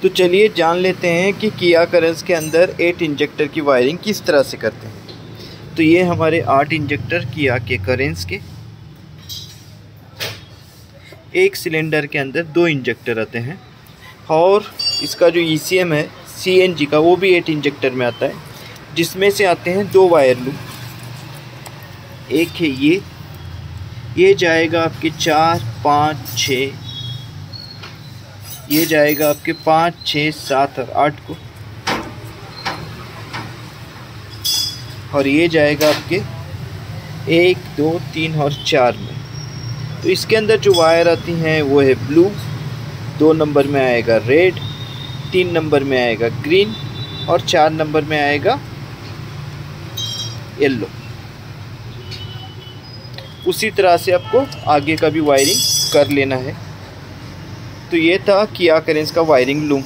तो चलिए जान लेते हैं कि किया करेंस के अंदर 8 इंजेक्टर की वायरिंग किस तरह से करते हैं। तो ये हमारे 8 इंजेक्टर किया के करेंस के, एक सिलेंडर के अंदर 2 इंजेक्टर आते हैं और इसका जो ECM है CNG का वो भी 8 इंजेक्टर में आता है, जिसमें से आते हैं 2 वायर लूप। एक है ये जाएगा आपके 4, 5, 6, ये जाएगा आपके 5, 6, 7 और 8 को, और ये जाएगा आपके 1, 2, 3 और 4 में। तो इसके अंदर जो वायर आती हैं वो है ब्लू, 2 नंबर में आएगा रेड, 3 नंबर में आएगा ग्रीन और 4 नंबर में आएगा येलो। उसी तरह से आपको आगे का भी वायरिंग कर लेना है। तो ये था किया करेंस का वायरिंग लूम।